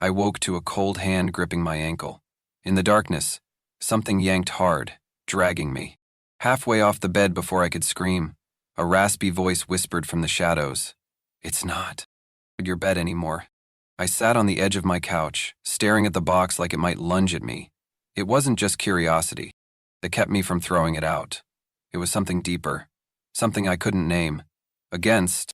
I woke to a cold hand gripping my ankle. In the darkness, something yanked hard, dragging me. Halfway off the bed before I could scream, a raspy voice whispered from the shadows, "It's not your bed anymore." I sat on the edge of my couch, staring at the box like it might lunge at me. It wasn't just curiosity that kept me from throwing it out. It was something deeper, something I couldn't name. Against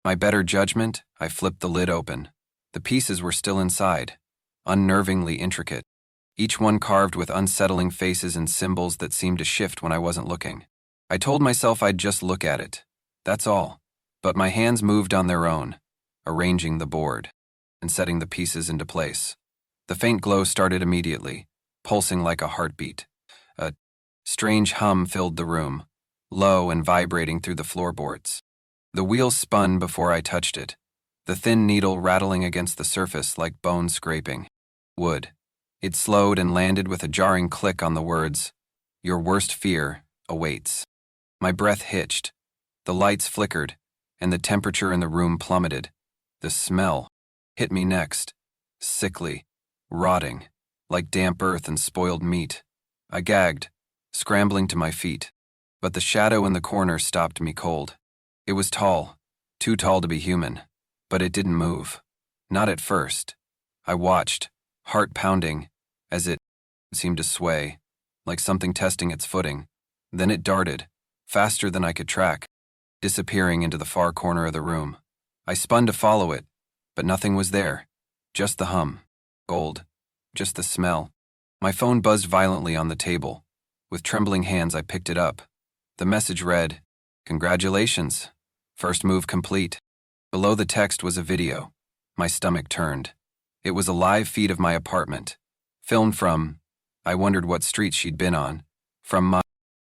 my better judgment, I flipped the lid open. The pieces were still inside, unnervingly intricate, each one carved with unsettling faces and symbols that seemed to shift when I wasn't looking. I told myself I'd just look at it. That's all. But my hands moved on their own, arranging the board and setting the pieces into place. The faint glow started immediately, pulsing like a heartbeat. A strange hum filled the room, low and vibrating through the floorboards. The wheel spun before I touched it, the thin needle rattling against the surface like bone scraping. Wood. It slowed and landed with a jarring click on the words, "Your worst fear awaits." My breath hitched. The lights flickered, and the temperature in the room plummeted. The smell hit me next, sickly, rotting, like damp earth and spoiled meat. I gagged, scrambling to my feet, but the shadow in the corner stopped me cold. It was tall, too tall to be human, but it didn't move. Not at first. I watched, heart pounding, as it seemed to sway, like something testing its footing. Then it darted, faster than I could track, disappearing into the far corner of the room. I spun to follow it, but nothing was there. Just the hum. Gold. Just the smell. My phone buzzed violently on the table. With trembling hands, I picked it up. The message read, "Congratulations. First move complete." Below the text was a video. My stomach turned. It was a live feed of my apartment, filmed from, I wondered what street she'd been on,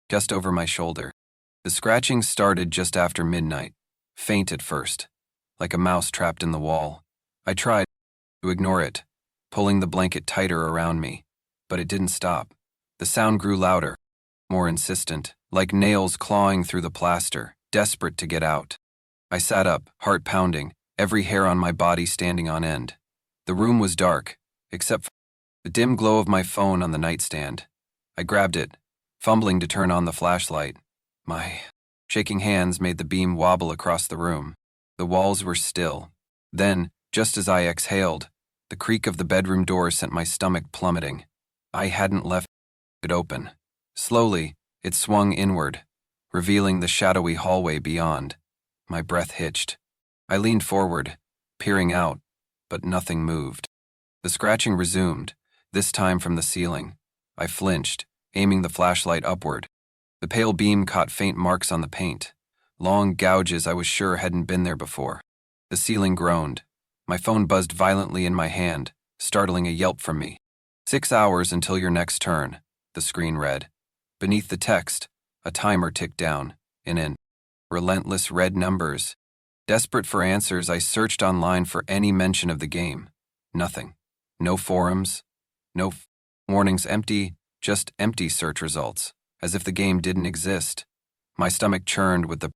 just over my shoulder. The scratching started just after midnight, faint at first, like a mouse trapped in the wall. I tried to ignore it, pulling the blanket tighter around me, but it didn't stop. The sound grew louder, more insistent, like nails clawing through the plaster, desperate to get out. I sat up, heart pounding, every hair on my body standing on end. The room was dark, except for the dim glow of my phone on the nightstand. I grabbed it, fumbling to turn on the flashlight. My shaking hands made the beam wobble across the room. The walls were still. Then, just as I exhaled, the creak of the bedroom door sent my stomach plummeting. I hadn't left it open. Slowly, it swung inward, revealing the shadowy hallway beyond. My breath hitched. I leaned forward, peering out, but nothing moved. The scratching resumed, this time from the ceiling. I flinched, aiming the flashlight upward. The pale beam caught faint marks on the paint, long gouges I was sure hadn't been there before. The ceiling groaned. My phone buzzed violently in my hand, startling a yelp from me. 6 hours until your next turn, the screen read. Beneath the text, a timer ticked down, in relentless red numbers. Desperate for answers, I searched online for any mention of the game. Nothing. No forums. No warnings. Empty, just empty search results, as if the game didn't exist. My stomach churned with the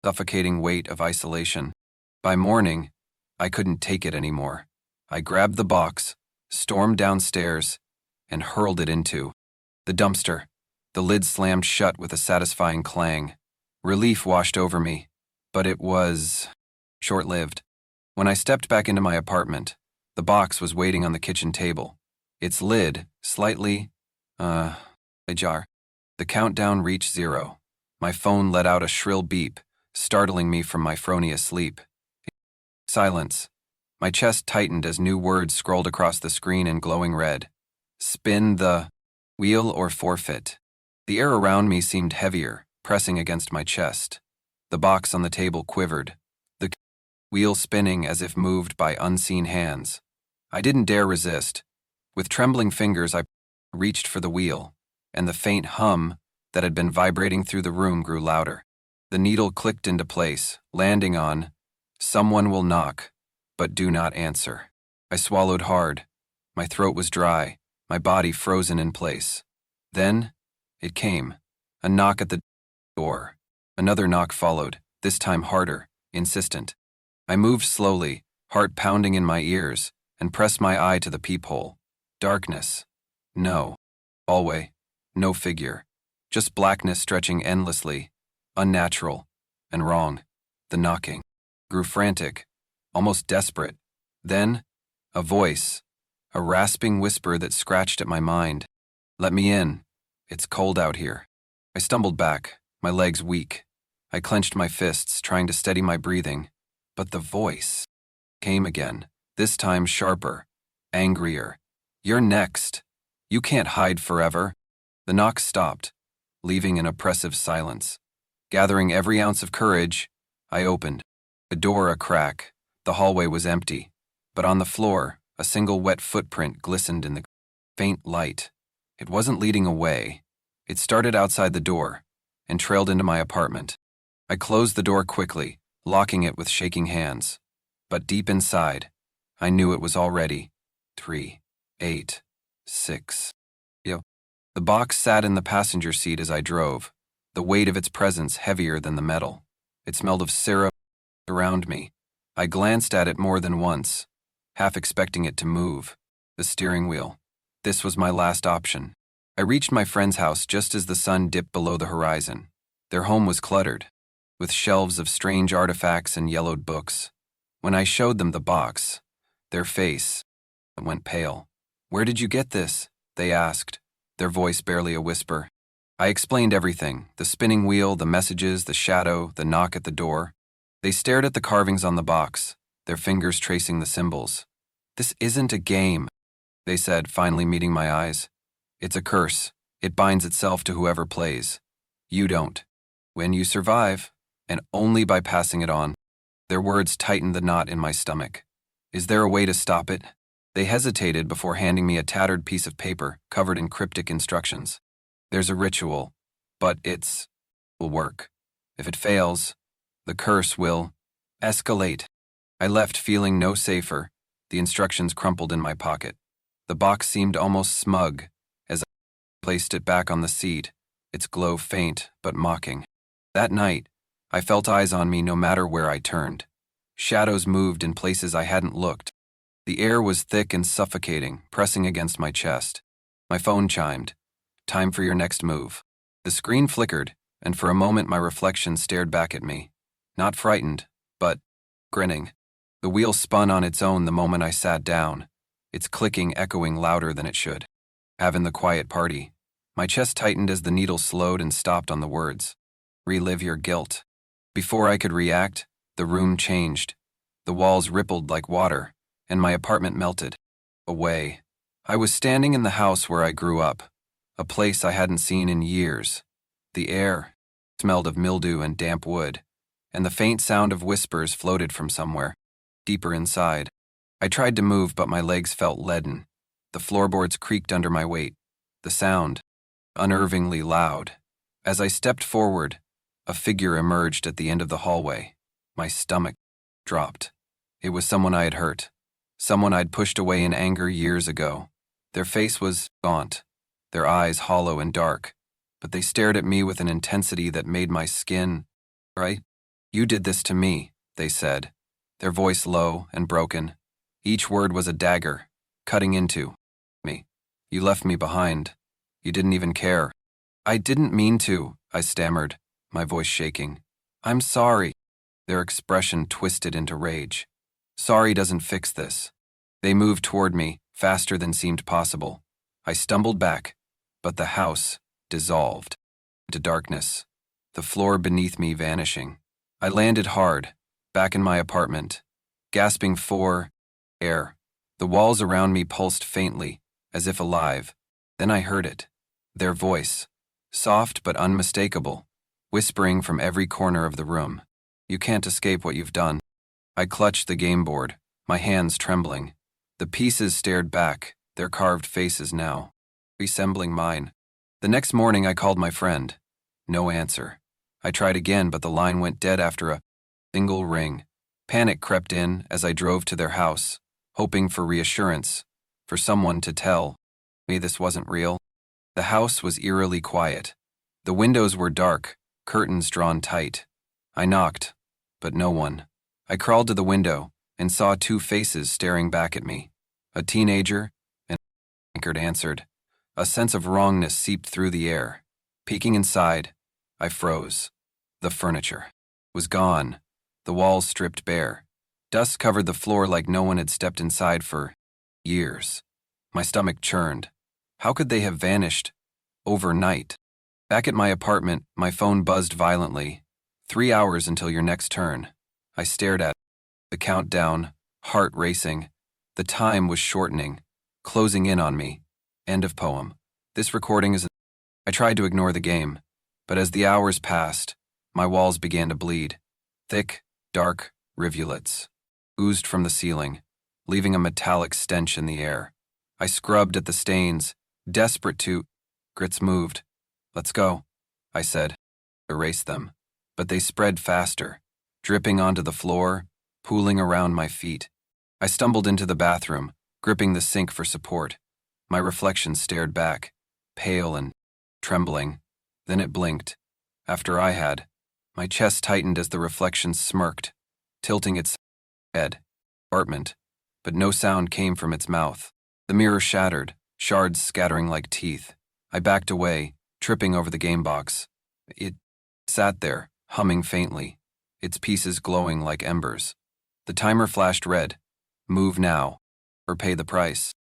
suffocating weight of isolation. By morning, I couldn't take it anymore. I grabbed the box, stormed downstairs, and hurled it into the dumpster. The lid slammed shut with a satisfying clang. Relief washed over me, but it was short-lived. When I stepped back into my apartment, the box was waiting on the kitchen table, its lid slightly, ajar. The countdown reached 0. My phone let out a shrill beep, startling me from my phony sleep. Silence. My chest tightened as new words scrolled across the screen in glowing red. Spin the wheel or forfeit. The air around me seemed heavier, pressing against my chest. The box on the table quivered, the wheel spinning as if moved by unseen hands. I didn't dare resist. With trembling fingers, I reached for the wheel, and the faint hum that had been vibrating through the room grew louder. The needle clicked into place, landing on, "Someone will knock, but do not answer." I swallowed hard. My throat was dry, my body frozen in place. Then, it came. A knock at the door. Another knock followed, this time harder, insistent. I moved slowly, heart pounding in my ears, and pressed my eye to the peephole. Darkness. No. Hallway. No figure. Just blackness stretching endlessly. Unnatural. And wrong. The knocking grew frantic, almost desperate. Then, a voice. A rasping whisper that scratched at my mind. Let me in. It's cold out here. I stumbled back, my legs weak. I clenched my fists, trying to steady my breathing. But the voice came again, this time sharper, angrier. You're next. You can't hide forever. The knock stopped, leaving an oppressive silence. Gathering every ounce of courage, I opened. The door a crack. The hallway was empty. But on the floor, a single wet footprint glistened in the faint light. It wasn't leading away. It started outside the door and trailed into my apartment. I closed the door quickly, locking it with shaking hands. But deep inside, I knew it was already 3, 8, 6. The box sat in the passenger seat as I drove, the weight of its presence heavier than the metal. It smelled of syrup around me. I glanced at it more than once, half expecting it to move. The steering wheel. This was my last option. I reached my friend's house just as the sun dipped below the horizon. Their home was cluttered, with shelves of strange artifacts and yellowed books. When I showed them the box, their face went pale. "Where did you get this?" they asked, their voice barely a whisper. I explained everything, the spinning wheel, the messages, the shadow, the knock at the door. They stared at the carvings on the box, their fingers tracing the symbols. "This isn't a game," they said, finally meeting my eyes. "It's a curse. It binds itself to whoever plays. You don't. When you survive, and only by passing it on." Their words tightened the knot in my stomach. "Is there a way to stop it?" They hesitated before handing me a tattered piece of paper covered in cryptic instructions. "There's a ritual, but will work. If it fails, the curse will escalate." I left feeling no safer. The instructions crumpled in my pocket. The box seemed almost smug as I placed it back on the seat, its glow faint but mocking. That night, I felt eyes on me no matter where I turned. Shadows moved in places I hadn't looked. The air was thick and suffocating, pressing against my chest. My phone chimed. "Time for your next move." The screen flickered, and for a moment my reflection stared back at me. Not frightened, but grinning. The wheel spun on its own the moment I sat down, its clicking echoing louder than it should. "Having the quiet party." My chest tightened as the needle slowed and stopped on the words. "Relive your guilt." Before I could react, the room changed. The walls rippled like water, and my apartment melted away. I was standing in the house where I grew up, a place I hadn't seen in years. The air smelled of mildew and damp wood, and the faint sound of whispers floated from somewhere, deeper inside. I tried to move, but my legs felt leaden. The floorboards creaked under my weight, the sound unnervingly loud. As I stepped forward, a figure emerged at the end of the hallway. My stomach dropped. It was someone I had hurt, someone I'd pushed away in anger years ago. Their face was gaunt, their eyes hollow and dark, but they stared at me with an intensity that made my skin right. "You did this to me," they said, their voice low and broken. Each word was a dagger, cutting into me. "You left me behind. You didn't even care." "I didn't mean to," I stammered, my voice shaking. "I'm sorry." Their expression twisted into rage. "Sorry doesn't fix this." They moved toward me, faster than seemed possible. I stumbled back, but the house dissolved into darkness, the floor beneath me vanishing. I landed hard, back in my apartment, gasping for air. The walls around me pulsed faintly, as if alive. Then I heard it. Their voice, soft but unmistakable, whispering from every corner of the room. "You can't escape what you've done." I clutched the game board, my hands trembling. The pieces stared back, their carved faces now resembling mine. The next morning I called my friend. No answer. I tried again, but the line went dead after a single ring. Panic crept in as I drove to their house, hoping for reassurance, for someone to tell me this wasn't real. The house was eerily quiet. The windows were dark, curtains drawn tight. I knocked, but no one. I crawled to the window and saw two faces staring back at me. A teenager? An anchored answered. A sense of wrongness seeped through the air. Peeking inside, I froze. The furniture was gone, the walls stripped bare. Dust covered the floor like no one had stepped inside for years. My stomach churned. How could they have vanished overnight? Back at my apartment, my phone buzzed violently. 3 hours until your next turn. I stared at the countdown, heart racing. The time was shortening, closing in on me. End of poem. This recording is. I tried to ignore the game, but as the hours passed, my walls began to bleed. Thick, dark rivulets oozed from the ceiling, leaving a metallic stench in the air. I scrubbed at the stains, desperate to. Grits moved. Let's go, I said. Erase them. But they spread faster, dripping onto the floor, pooling around my feet. I stumbled into the bathroom, gripping the sink for support. My reflection stared back, pale and trembling. Then it blinked. After I had. My chest tightened as the reflection smirked, tilting its head. Apartment. But no sound came from its mouth. The mirror shattered, shards scattering like teeth. I backed away, tripping over the game box. It sat there, humming faintly, its pieces glowing like embers. The timer flashed red. Move now, or pay the price.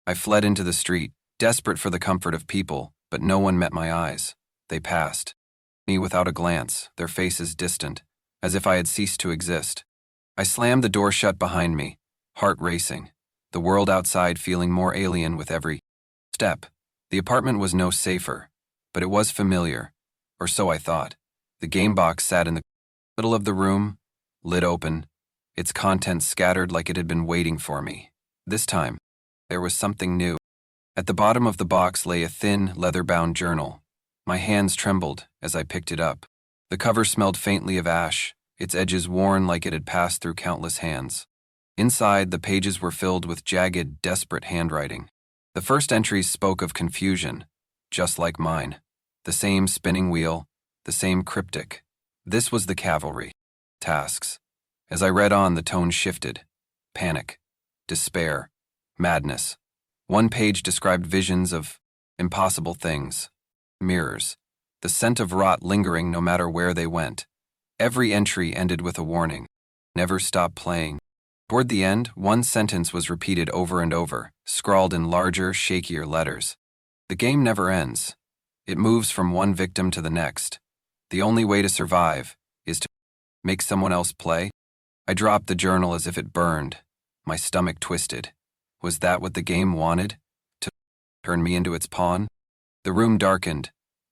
I fled into the street, desperate for the comfort of people, but no one met my eyes. They passed me without a glance, their faces distant, as if I had ceased to exist. I slammed the door shut behind me, heart racing, the world outside feeling more alien with every step. The apartment was no safer, but it was familiar, or so I thought. The game box sat in the middle of the room, lid open, its contents scattered like it had been waiting for me. This time, there was something new. At the bottom of the box lay a thin, leather-bound journal. My hands trembled as I picked it up. The cover smelled faintly of ash, its edges worn like it had passed through countless hands. Inside, the pages were filled with jagged, desperate handwriting. The first entries spoke of confusion, just like mine. The same spinning wheel, the same cryptic. This was the cavalry. Tasks. As I read on, the tone shifted. Panic. Despair. Madness. One page described visions of impossible things. Mirrors. The scent of rot lingering no matter where they went. Every entry ended with a warning. Never stop playing. Toward the end, one sentence was repeated over and over, scrawled in larger, shakier letters. The game never ends. It moves from one victim to the next. The only way to survive is to make someone else play. I dropped the journal as if it burned. My stomach twisted. Was that what the game wanted? To turn me into its pawn? The room darkened,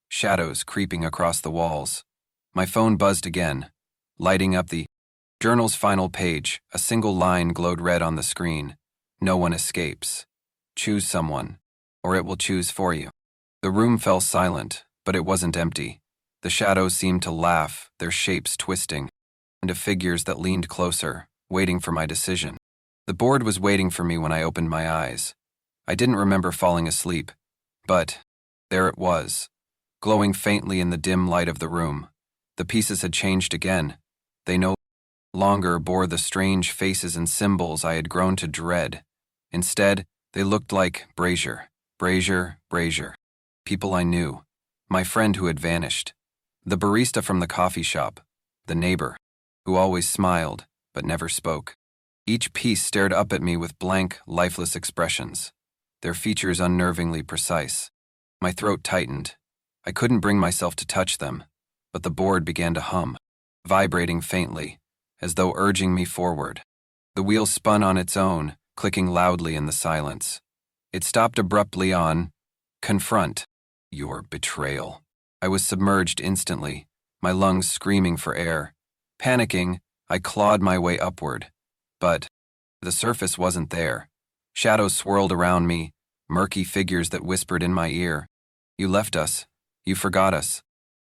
shadows creeping across the walls. My phone buzzed again, lighting up the journal's final page. A single line glowed red on the screen. No one escapes. Choose someone, or it will choose for you. The room fell silent, but it wasn't empty. The shadows seemed to laugh, their shapes twisting, into figures that leaned closer, waiting for my decision. The board was waiting for me when I opened my eyes. I didn't remember falling asleep, but there it was, glowing faintly in the dim light of the room. The pieces had changed again. They no longer bore the strange faces and symbols I had grown to dread. Instead, they looked like Brazier. People I knew. My friend who had vanished. The barista from the coffee shop. The neighbor, who always smiled, but never spoke. Each piece stared up at me with blank, lifeless expressions, their features unnervingly precise. My throat tightened. I couldn't bring myself to touch them, but the board began to hum, vibrating faintly, as though urging me forward. The wheel spun on its own, clicking loudly in the silence. It stopped abruptly on, confront, your betrayal. I was submerged instantly, my lungs screaming for air. Panicking, I clawed my way upward. But the surface wasn't there. Shadows swirled around me, murky figures that whispered in my ear. You left us. You forgot us.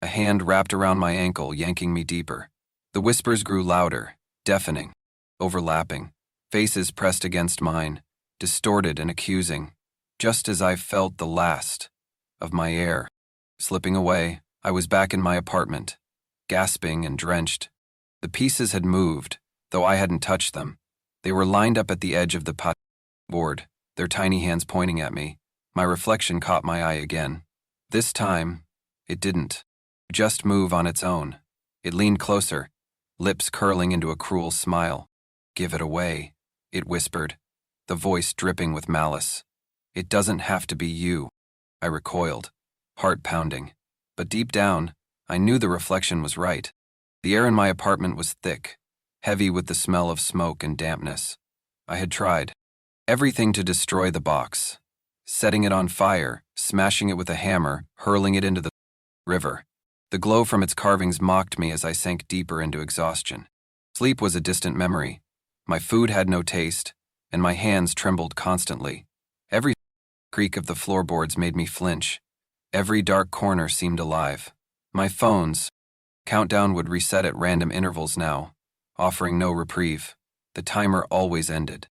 A hand wrapped around my ankle, yanking me deeper. The whispers grew louder, deafening, overlapping. Faces pressed against mine, distorted and accusing, just as I felt the last of my air. Slipping away, I was back in my apartment, gasping and drenched. The pieces had moved, though I hadn't touched them. They were lined up at the edge of the board, their tiny hands pointing at me. My reflection caught my eye again. This time, it didn't just move on its own. It leaned closer, lips curling into a cruel smile. "Give it away," it whispered, the voice dripping with malice. "It doesn't have to be you." I recoiled, heart pounding. But deep down, I knew the reflection was right. The air in my apartment was thick, heavy with the smell of smoke and dampness. I had tried everything to destroy the box, setting it on fire, smashing it with a hammer, hurling it into the river. The glow from its carvings mocked me as I sank deeper into exhaustion. Sleep was a distant memory. My food had no taste, and my hands trembled constantly. Every creak of the floorboards made me flinch. Every dark corner seemed alive. My phone's countdown would reset at random intervals now, offering no reprieve. The timer always ended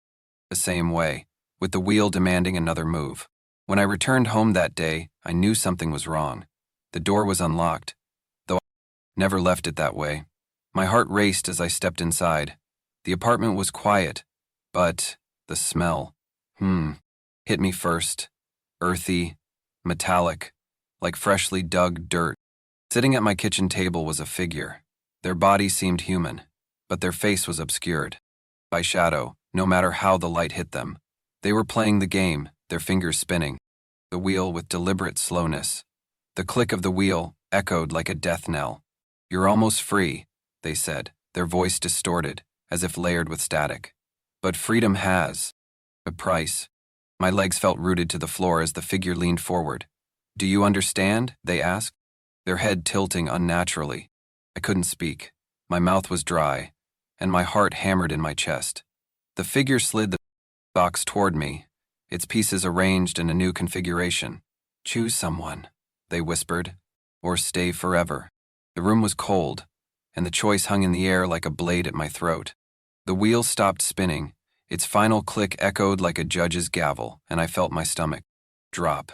the same way, with the wheel demanding another move. When I returned home that day, I knew something was wrong. The door was unlocked, though I never left it that way. My heart raced as I stepped inside. The apartment was quiet, but the smell, hit me first. Earthy, metallic, like freshly dug dirt. Sitting at my kitchen table was a figure. Their body seemed human, but their face was obscured by shadow, no matter how the light hit them. They were playing the game, their fingers spinning, the wheel with deliberate slowness. The click of the wheel echoed like a death knell. "You're almost free," they said, their voice distorted, as if layered with static. "But freedom has a price." My legs felt rooted to the floor as the figure leaned forward. "Do you understand?" they asked, their head tilting unnaturally. I couldn't speak. My mouth was dry, and my heart hammered in my chest. The figure slid the box toward me, its pieces arranged in a new configuration. "Choose someone," they whispered, "or stay forever." The room was cold, and the choice hung in the air like a blade at my throat. The wheel stopped spinning. Its final click echoed like a judge's gavel, and I felt my stomach drop.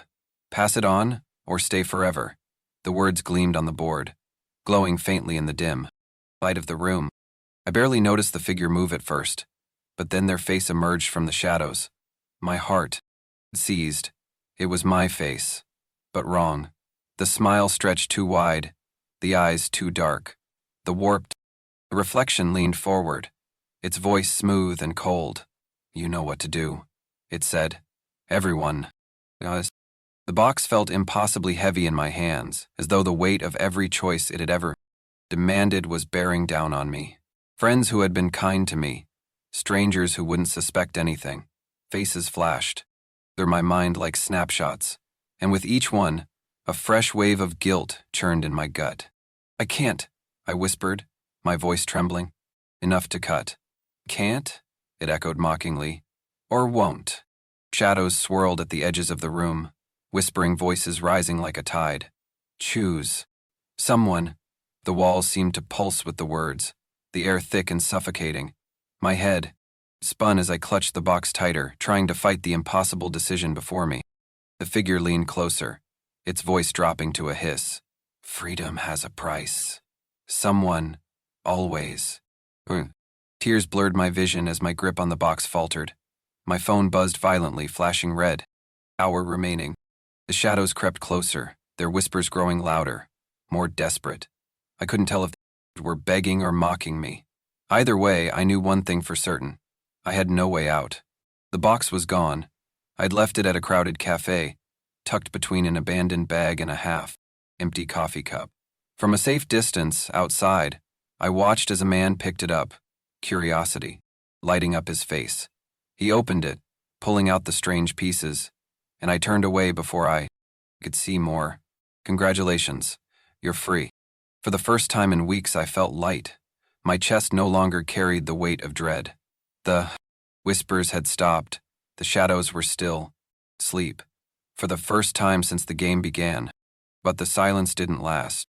"Pass it on, or stay forever." The words gleamed on the board, glowing faintly in the dim light of the room. I barely noticed the figure move at first, but then their face emerged from the shadows. My heart seized. It was my face, but wrong. The smile stretched too wide, the eyes too dark. The reflection leaned forward, its voice smooth and cold. "You know what to do," it said. "Everyone does." The box felt impossibly heavy in my hands, as though the weight of every choice it had ever demanded was bearing down on me. Friends who had been kind to me, strangers who wouldn't suspect anything. Faces flashed through my mind like snapshots, and with each one, a fresh wave of guilt churned in my gut. "I can't," I whispered, my voice trembling. "Enough to cut." "Can't?" it echoed mockingly. "Or won't?" Shadows swirled at the edges of the room, whispering voices rising like a tide. "Choose someone." The walls seemed to pulse with the words, the air thick and suffocating. My head spun as I clutched the box tighter, trying to fight the impossible decision before me. The figure leaned closer, its voice dropping to a hiss. "Freedom has a price. Someone, always." Tears blurred my vision as my grip on the box faltered. My phone buzzed violently, flashing red. Hour remaining. The shadows crept closer, their whispers growing louder, more desperate. I couldn't tell if they were begging or mocking me. Either way, I knew one thing for certain. I had no way out. The box was gone. I'd left it at a crowded cafe, tucked between an abandoned bag and a half-empty coffee cup. From a safe distance, outside, I watched as a man picked it up, curiosity lighting up his face. He opened it, pulling out the strange pieces, and I turned away before I could see more. "Congratulations, you're free." For the first time in weeks, I felt light. My chest no longer carried the weight of dread. The whispers had stopped. The shadows were still. Sleep. For the first time since the game began. But the silence didn't last.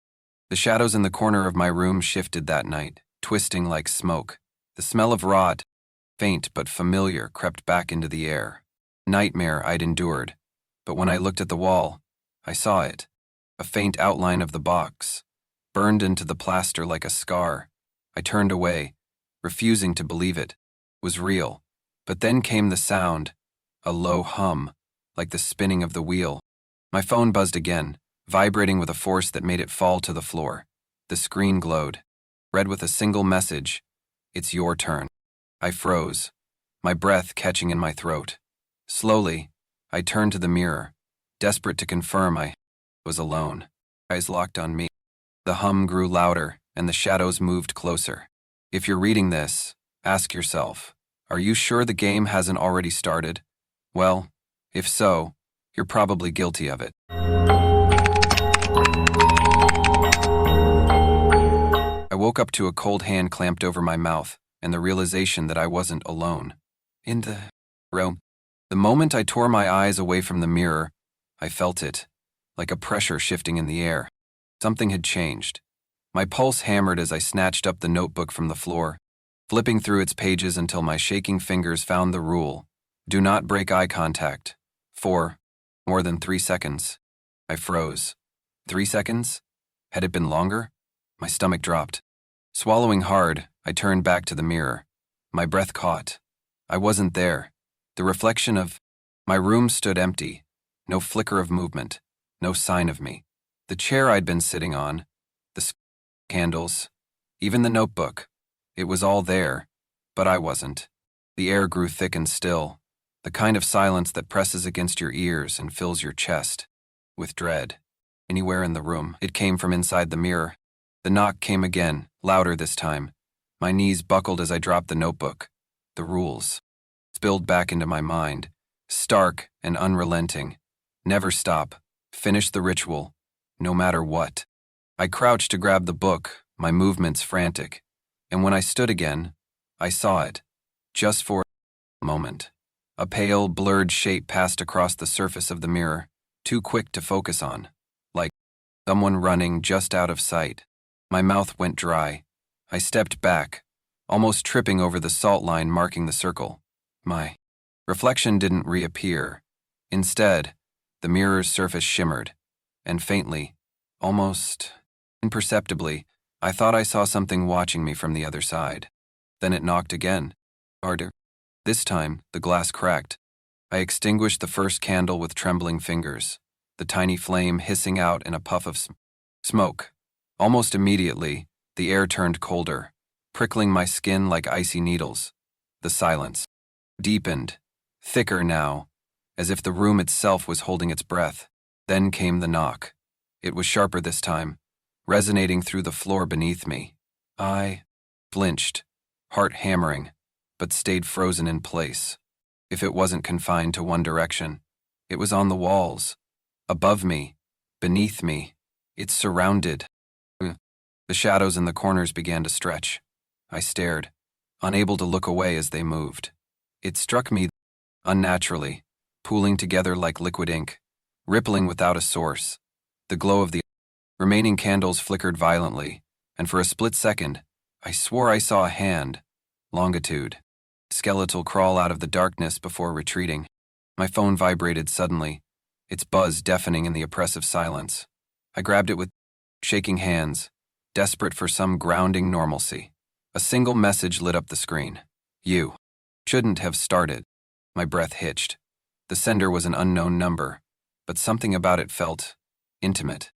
The shadows in the corner of my room shifted that night, twisting like smoke. The smell of rot, faint but familiar, crept back into the air. Nightmare I'd endured. But when I looked at the wall, I saw it. A faint outline of the box, burned into the plaster like a scar. I turned away, refusing to believe it was real. But then came the sound, a low hum, like the spinning of the wheel. My phone buzzed again, vibrating with a force that made it fall to the floor. The screen glowed, read with a single message, "It's your turn." I froze, my breath catching in my throat. Slowly, I turned to the mirror, desperate to confirm I was alone. Eyes locked on me. The hum grew louder, and the shadows moved closer. If you're reading this, ask yourself, are you sure the game hasn't already started? Well, if so, you're probably guilty of it. I woke up to a cold hand clamped over my mouth and the realization that I wasn't alone. In the room. The moment I tore my eyes away from the mirror, I felt it, like a pressure shifting in the air. Something had changed. My pulse hammered as I snatched up the notebook from the floor, flipping through its pages until my shaking fingers found the rule: do not break eye contact. For more than 3 seconds. I froze. 3 seconds? Had it been longer? My stomach dropped. Swallowing hard, I turned back to the mirror. My breath caught. I wasn't there. The reflection of my room stood empty. No flicker of movement. No sign of me. The chair I'd been sitting on, the candles, even the notebook. It was all there, but I wasn't. The air grew thick and still, the kind of silence that presses against your ears and fills your chest with dread. Anywhere in the room, it came from inside the mirror. The knock came again, louder this time. My knees buckled as I dropped the notebook. The rules spilled back into my mind, stark and unrelenting. Never stop. Finish the ritual, no matter what. I crouched to grab the book, my movements frantic. And when I stood again, I saw it, just for a moment. A pale, blurred shape passed across the surface of the mirror, too quick to focus on, like someone running just out of sight. My mouth went dry. I stepped back, almost tripping over the salt line marking the circle. My reflection didn't reappear. Instead, the mirror's surface shimmered, and faintly, almost imperceptibly, I thought I saw something watching me from the other side. Then it knocked again, harder. This time, the glass cracked. I extinguished the first candle with trembling fingers, the tiny flame hissing out in a puff of smoke. Almost immediately, the air turned colder, prickling my skin like icy needles. The silence deepened, thicker now, as if the room itself was holding its breath. Then came the knock. It was sharper this time, resonating through the floor beneath me. I flinched, heart hammering, but stayed frozen in place. If it wasn't confined to one direction, it was on the walls, above me, beneath me. It surrounded. The shadows in the corners began to stretch. I stared, unable to look away as they moved. It struck me unnaturally, pooling together like liquid ink, rippling without a source. The glow of the remaining candles flickered violently, and for a split second, I swore I saw a hand, longitude, skeletal crawl out of the darkness before retreating. My phone vibrated suddenly, its buzz deafening in the oppressive silence. I grabbed it with shaking hands, desperate for some grounding normalcy. A single message lit up the screen. You shouldn't have started. My breath hitched. The sender was an unknown number, but something about it felt intimate.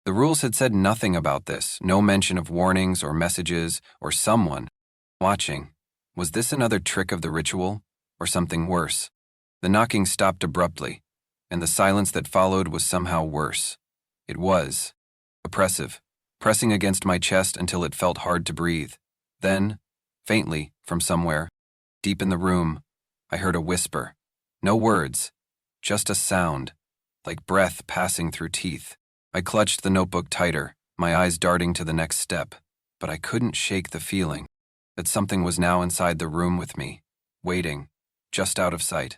The rules had said nothing about this, no mention of warnings or messages or someone watching. Was this another trick of the ritual, or something worse? The knocking stopped abruptly, and the silence that followed was somehow worse. It was oppressive, pressing against my chest until it felt hard to breathe. Then, faintly, from somewhere, deep in the room, I heard a whisper. No words, just a sound, like breath passing through teeth. I clutched the notebook tighter, my eyes darting to the next step, but I couldn't shake the feeling that something was now inside the room with me, waiting, just out of sight.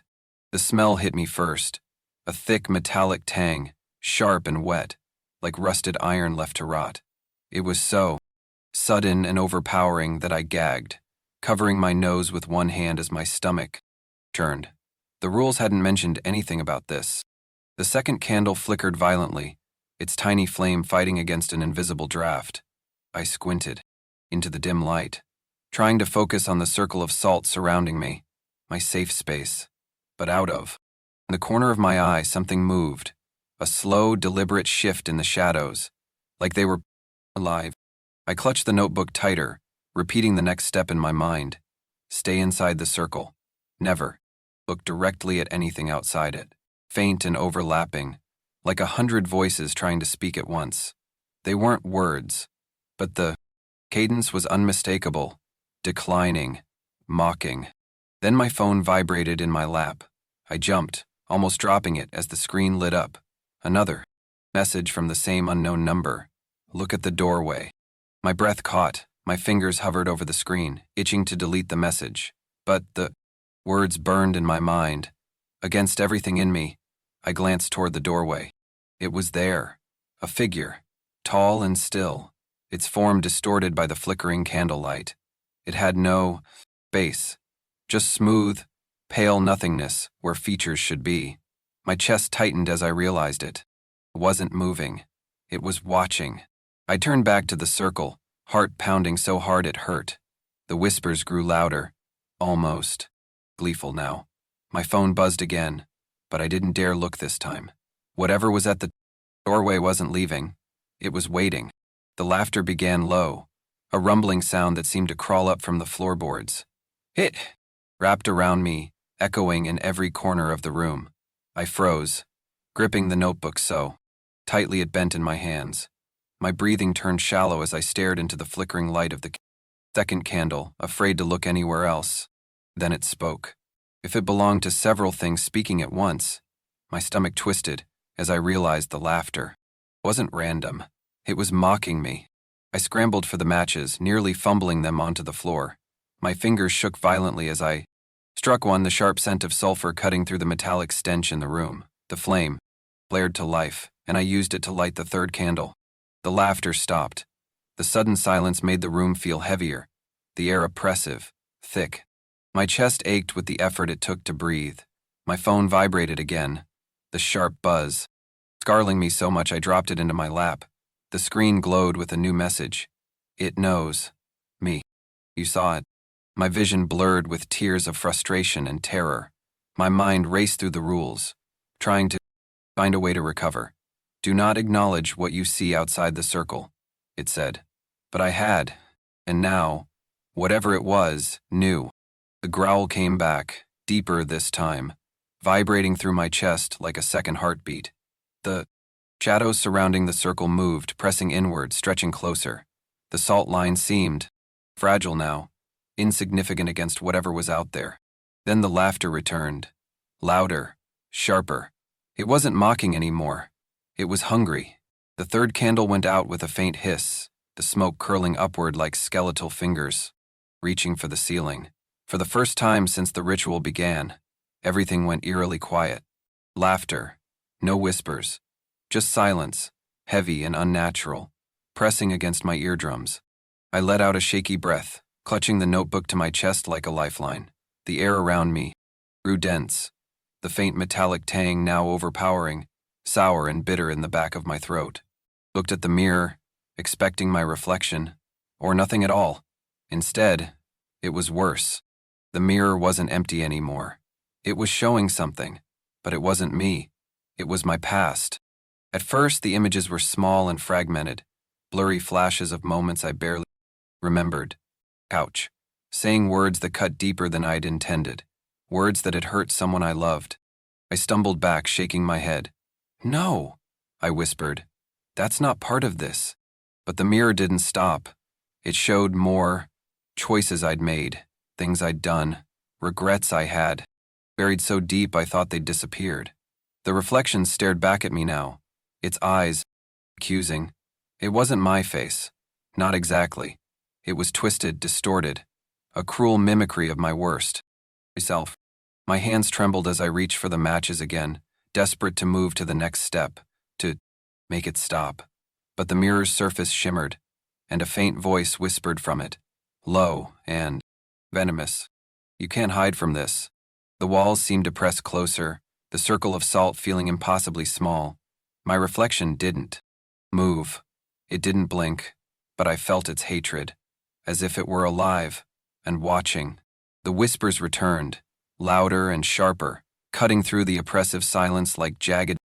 The smell hit me first, a thick metallic tang, sharp and wet, like rusted iron left to rot. It was so sudden and overpowering that I gagged, covering my nose with one hand as my stomach turned. The rules hadn't mentioned anything about this. The second candle flickered violently, its tiny flame fighting against an invisible draft. I squinted into the dim light, trying to focus on the circle of salt surrounding me, my safe space. but out of. In the corner of my eye, something moved. A slow, deliberate shift in the shadows, like they were alive. I clutched the notebook tighter, repeating the next step in my mind. Stay inside the circle. Never. Look directly at anything outside it. Faint and overlapping, like 100 voices trying to speak at once. They weren't words, but the cadence was unmistakable, declining, mocking. Then my phone vibrated in my lap. I jumped, almost dropping it as the screen lit up. Another message from the same unknown number. Look at the doorway. My breath caught. My fingers hovered over the screen, itching to delete the message. But the words burned in my mind. Against everything in me, I glanced toward the doorway. It was there. A figure, tall and still, its form distorted by the flickering candlelight. It had no base, just smooth, pale nothingness where features should be. My chest tightened as I realized it. It wasn't moving. It was watching. I turned back to the circle, heart pounding so hard it hurt. The whispers grew louder, almost gleeful now. My phone buzzed again, but I didn't dare look this time. Whatever was at the doorway wasn't leaving. It was waiting. The laughter began low, a rumbling sound that seemed to crawl up from the floorboards. It wrapped around me, echoing in every corner of the room. I froze, gripping the notebook so tightly it bent in my hands. My breathing turned shallow as I stared into the flickering light of the second candle, afraid to look anywhere else. Then it spoke. If it belonged to several things speaking at once, my stomach twisted as I realized the laughter wasn't random. It was mocking me. I scrambled for the matches, nearly fumbling them onto the floor. My fingers shook violently as I struck one, the sharp scent of sulfur cutting through the metallic stench in the room. The flame flared to life, and I used it to light the third candle. The laughter stopped. The sudden silence made the room feel heavier, the air oppressive, thick. My chest ached with the effort it took to breathe. My phone vibrated again, the sharp buzz, scarring me so much I dropped it into my lap. The screen glowed with a new message. It knows me. You saw it. My vision blurred with tears of frustration and terror. My mind raced through the rules, trying to find a way to recover. Do not acknowledge what you see outside the circle, it said. But I had, and now, whatever it was, knew. The growl came back, deeper this time, vibrating through my chest like a second heartbeat. The shadows surrounding the circle moved, pressing inward, stretching closer. The salt line seemed fragile now, insignificant against whatever was out there. Then the laughter returned, louder, sharper. It wasn't mocking anymore. It was hungry. The third candle went out with a faint hiss, the smoke curling upward like skeletal fingers, reaching for the ceiling. For the first time since the ritual began, everything went eerily quiet. Laughter, no whispers, just silence, heavy and unnatural, pressing against my eardrums. I let out a shaky breath, clutching the notebook to my chest like a lifeline. The air around me grew dense, the faint metallic tang now overpowering, sour and bitter in the back of my throat. Looked at the mirror, expecting my reflection, or nothing at all. Instead, it was worse. The mirror wasn't empty anymore. It was showing something, but it wasn't me. It was my past. At first, the images were small and fragmented, blurry flashes of moments I barely remembered. Couch, saying words that cut deeper than I'd intended, words that had hurt someone I loved. I stumbled back, shaking my head. No, I whispered. That's not part of this. But the mirror didn't stop. It showed more choices I'd made, things I'd done, regrets I had, buried so deep I thought they'd disappeared. The reflection stared back at me now, its eyes accusing. It wasn't my face. Not exactly. It was twisted, distorted, a cruel mimicry of my worst myself. My hands trembled as I reached for the matches again, desperate to move to the next step, to make it stop. But the mirror's surface shimmered, and a faint voice whispered from it, low and venomous. You can't hide from this. The walls seemed to press closer, the circle of salt feeling impossibly small. My reflection didn't move. It didn't blink, but I felt its hatred, as if it were alive and watching. The whispers returned, louder and sharper, cutting through the oppressive silence like jagged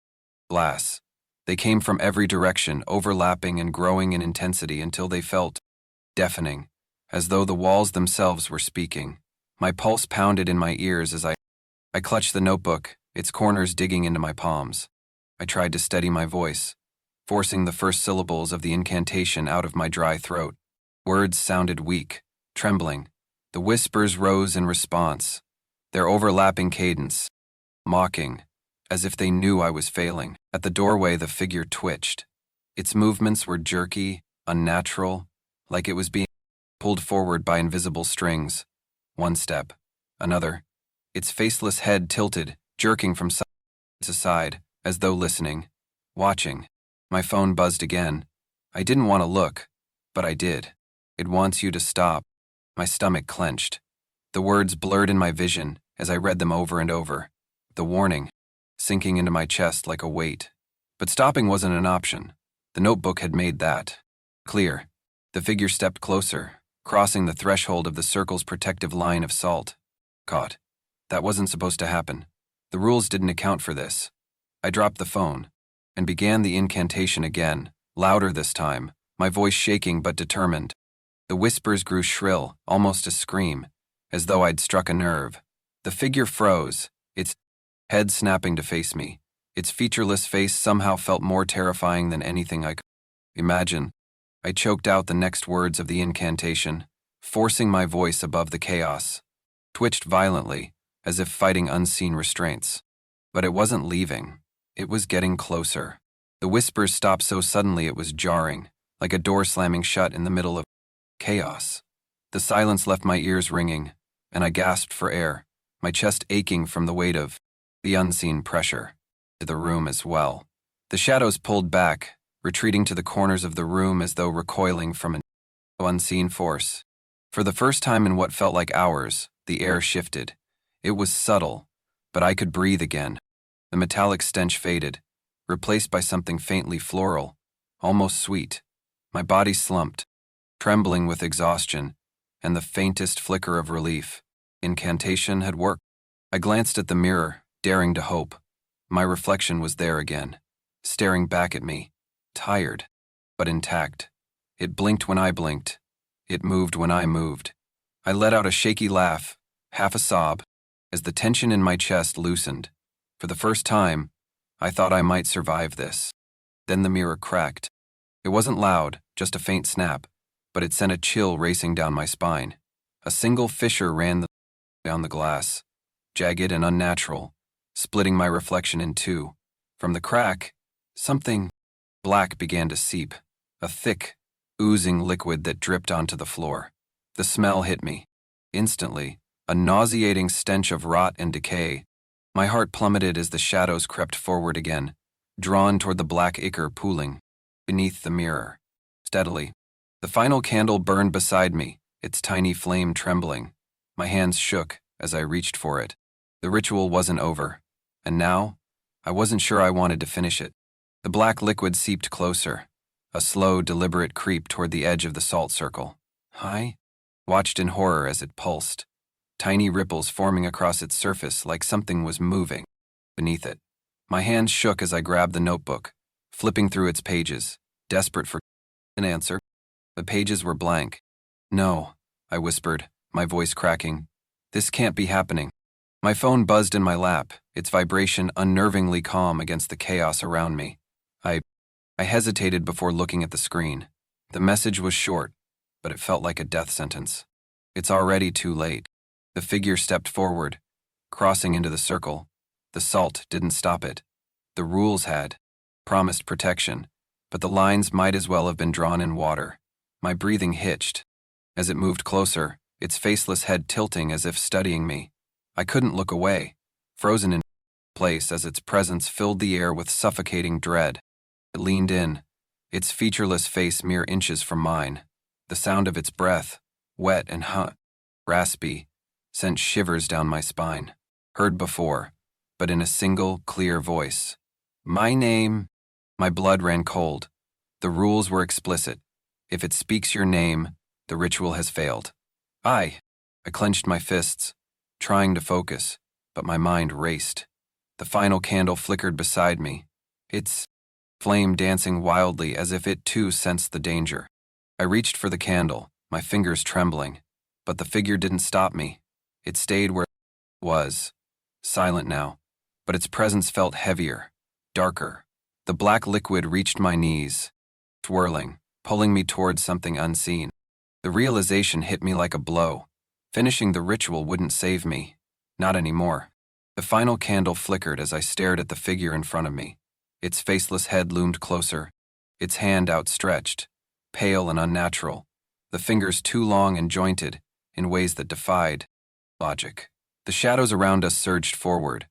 glass. They came from every direction, overlapping and growing in intensity until they felt deafening, as though the walls themselves were speaking. My pulse pounded in my ears as I clutched the notebook, its corners digging into my palms. I tried to steady my voice, forcing the first syllables of the incantation out of my dry throat. Words sounded weak, trembling. The whispers rose in response, their overlapping cadence, mocking, as if they knew I was failing. At the doorway, the figure twitched. Its movements were jerky, unnatural, like it was being pulled forward by invisible strings. One step, another. Its faceless head tilted, jerking from side to side, as though listening, watching. My phone buzzed again. I didn't want to look, but I did. It wants you to stop. My stomach clenched. The words blurred in my vision as I read them over and over. The warning, sinking into my chest like a weight. But stopping wasn't an option. The notebook had made that clear. The figure stepped closer, crossing the threshold of the circle's protective line of salt. Caught. That wasn't supposed to happen. The rules didn't account for this. I dropped the phone and began the incantation again, louder this time, my voice shaking but determined. The whispers grew shrill, almost a scream, as though I'd struck a nerve. The figure froze, its head snapping to face me. Its featureless face somehow felt more terrifying than anything I could imagine. I choked out the next words of the incantation, forcing my voice above the chaos. Twitched violently, as if fighting unseen restraints. But it wasn't leaving. It was getting closer. The whispers stopped so suddenly it was jarring, like a door slamming shut in the middle of chaos. The silence left my ears ringing, and I gasped for air, my chest aching from the weight of the unseen pressure. To the room as well. The shadows pulled back, retreating to the corners of the room as though recoiling from an unseen force. For the first time in what felt like hours, the air shifted. It was subtle, but I could breathe again. The metallic stench faded, replaced by something faintly floral, almost sweet. My body slumped, trembling with exhaustion, and the faintest flicker of relief. Incantation had worked. I glanced at the mirror, daring to hope. My reflection was there again, staring back at me, tired, but intact. It blinked when I blinked. It moved when I moved. I let out a shaky laugh, half a sob, as the tension in my chest loosened. For the first time, I thought I might survive this. Then the mirror cracked. It wasn't loud, just a faint snap, but it sent a chill racing down my spine. A single fissure ran down the glass, jagged and unnatural, splitting my reflection in two. From the crack, something black began to seep, a thick, oozing liquid that dripped onto the floor. The smell hit me. Instantly, a nauseating stench of rot and decay. My heart plummeted as the shadows crept forward again, drawn toward the black ichor pooling beneath the mirror. Steadily, the final candle burned beside me, its tiny flame trembling. My hands shook as I reached for it. The ritual wasn't over, and now, I wasn't sure I wanted to finish it. The black liquid seeped closer, a slow, deliberate creep toward the edge of the salt circle. I watched in horror as it pulsed, tiny ripples forming across its surface like something was moving beneath it. My hands shook as I grabbed the notebook, flipping through its pages, desperate for an answer. The pages were blank. No, I whispered, my voice cracking. This can't be happening. My phone buzzed in my lap, its vibration unnervingly calm against the chaos around me. I hesitated before looking at the screen. The message was short, but it felt like a death sentence. It's already too late. The figure stepped forward, crossing into the circle. The salt didn't stop it. The rules had promised protection, but the lines might as well have been drawn in water. My breathing hitched. As it moved closer, its faceless head tilting as if studying me. I couldn't look away, frozen in place as its presence filled the air with suffocating dread. It leaned in, its featureless face mere inches from mine. The sound of its breath, wet and raspy, sent shivers down my spine. Heard before, but in a single, clear voice. My name. My blood ran cold. The rules were explicit. If it speaks your name, the ritual has failed. I clenched my fists, trying to focus, but my mind raced. The final candle flickered beside me, its flame dancing wildly as if it too sensed the danger. I reached for the candle, my fingers trembling, but the figure didn't stop me. It stayed where it was, silent now, but its presence felt heavier, darker. The black liquid reached my knees, swirling, pulling me towards something unseen. The realization hit me like a blow. Finishing the ritual wouldn't save me. Not anymore. The final candle flickered as I stared at the figure in front of me. Its faceless head loomed closer, its hand outstretched, pale and unnatural, the fingers too long and jointed in ways that defied logic. The shadows around us surged forward,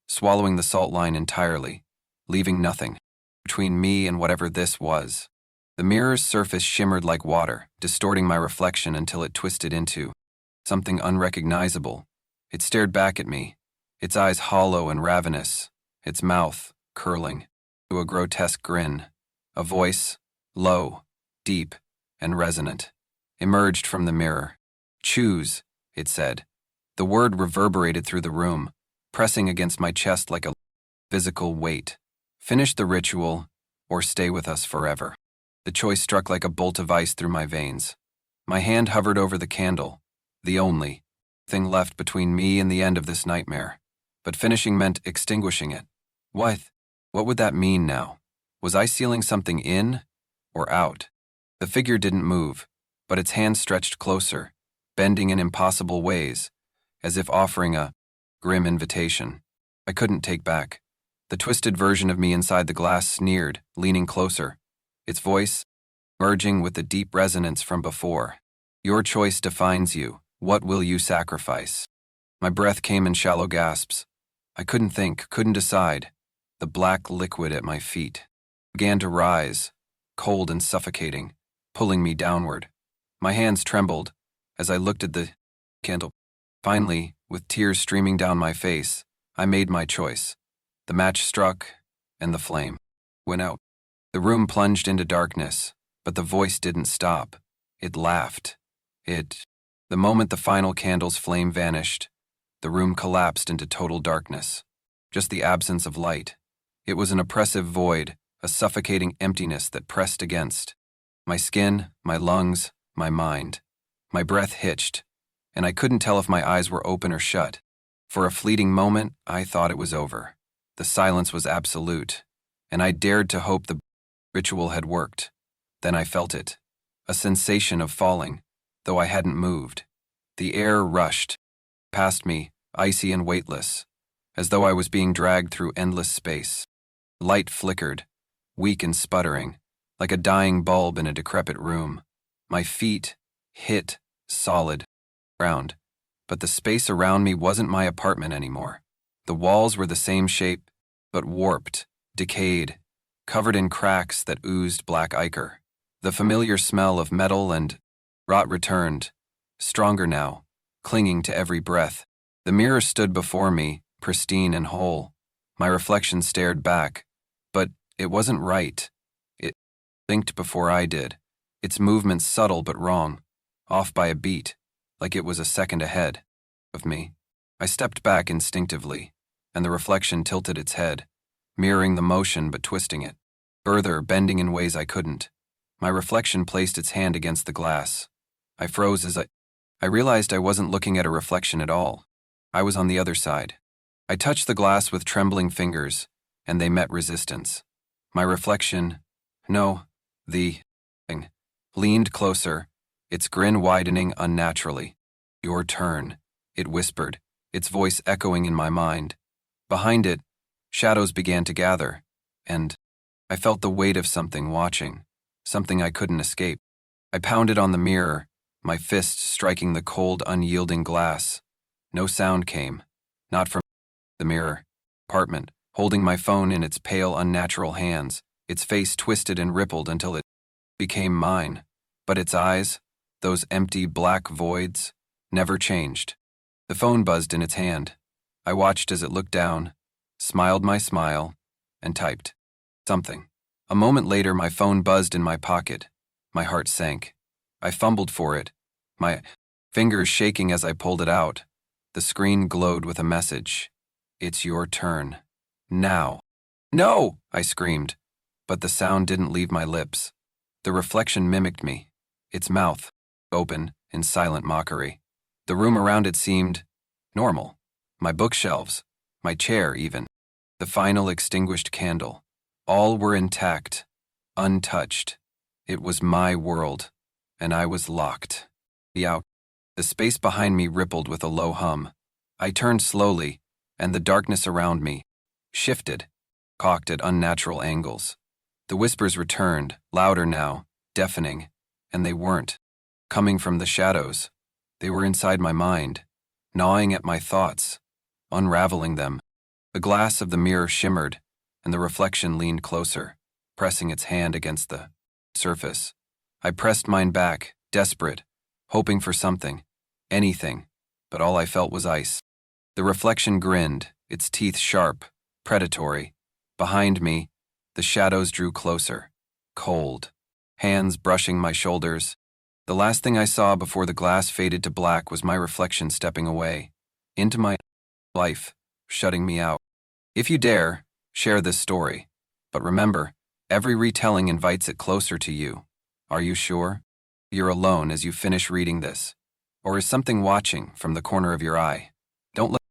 swallowing the salt line entirely, leaving nothing between me and whatever this was. The mirror's surface shimmered like water, distorting my reflection until it twisted into something unrecognizable. It stared back at me, its eyes hollow and ravenous, its mouth curling to a grotesque grin. A voice, low, deep, and resonant, emerged from the mirror. "Choose," it said. The word reverberated through the room, pressing against my chest like a physical weight. "Finish the ritual, or stay with us forever." The choice struck like a bolt of ice through my veins. My hand hovered over the candle, the only thing left between me and the end of this nightmare. But finishing meant extinguishing it. What would that mean now? Was I sealing something in or out? The figure didn't move, but its hand stretched closer, bending in impossible ways, as if offering a grim invitation I couldn't take back. The twisted version of me inside the glass sneered, leaning closer, its voice merging with the deep resonance from before. "Your choice defines you. What will you sacrifice?" My breath came in shallow gasps. I couldn't think, couldn't decide. The black liquid at my feet began to rise, cold and suffocating, pulling me downward. My hands trembled as I looked at the candle. Finally, with tears streaming down my face, I made my choice. The match struck, and the flame went out. The room plunged into darkness, but the voice didn't stop. It laughed. The moment the final candle's flame vanished, the room collapsed into total darkness. Just the absence of light. It was an oppressive void, a suffocating emptiness that pressed against my skin, my lungs, my mind. My breath hitched, and I couldn't tell if my eyes were open or shut. For a fleeting moment, I thought it was over. The silence was absolute, and I dared to hope the ritual had worked. Then I felt it, a sensation of falling, though I hadn't moved. The air rushed past me, icy and weightless, as though I was being dragged through endless space. Light flickered, weak and sputtering, like a dying bulb in a decrepit room. My feet hit solid ground, but the space around me wasn't my apartment anymore. The walls were the same shape, but warped, decayed, covered in cracks that oozed black ichor. The familiar smell of metal and rot returned, stronger now, clinging to every breath. The mirror stood before me, pristine and whole. My reflection stared back, but it wasn't right. It blinked before I did, its movements subtle but wrong, off by a beat, like it was a second ahead of me. I stepped back instinctively, and the reflection tilted its head, mirroring the motion but twisting it, further bending in ways I couldn't. My reflection placed its hand against the glass. I froze as I realized I wasn't looking at a reflection at all. I was on the other side. I touched the glass with trembling fingers, and they met resistance. My reflection, no, the thing, leaned closer, its grin widening unnaturally. "Your turn," it whispered, its voice echoing in my mind. Behind it, shadows began to gather, and I felt the weight of something watching, something I couldn't escape. I pounded on the mirror, my fist striking the cold, unyielding glass. No sound came, not from the mirror. Apartment, holding my phone in its pale, unnatural hands, its face twisted and rippled until it became mine. But its eyes, those empty black voids, never changed. The phone buzzed in its hand. I watched as it looked down, smiled my smile, and typed something. A moment later, my phone buzzed in my pocket. My heart sank. I fumbled for it, my fingers shaking as I pulled it out. The screen glowed with a message. "It's your turn." Now. No! I screamed, but the sound didn't leave my lips. The reflection mimicked me, its mouth open in silent mockery. The room around it seemed normal. My bookshelves, my chair even, the final extinguished candle. All were intact, untouched. It was my world, and I was locked. Out. The space behind me rippled with a low hum. I turned slowly, and the darkness around me shifted, cocked at unnatural angles. The whispers returned, louder now, deafening, and they weren't coming from the shadows. They were inside my mind, gnawing at my thoughts, unraveling them. The glass of the mirror shimmered, and the reflection leaned closer, pressing its hand against the surface. I pressed mine back, desperate, hoping for something, anything, but all I felt was ice. The reflection grinned, its teeth sharp, predatory. Behind me, the shadows drew closer, cold, hands brushing my shoulders. The last thing I saw before the glass faded to black was my reflection stepping away, into my life, shutting me out. If you dare, share this story. But remember, every retelling invites it closer to you. Are you sure? You're alone as you finish reading this. Or is something watching from the corner of your eye? Don't let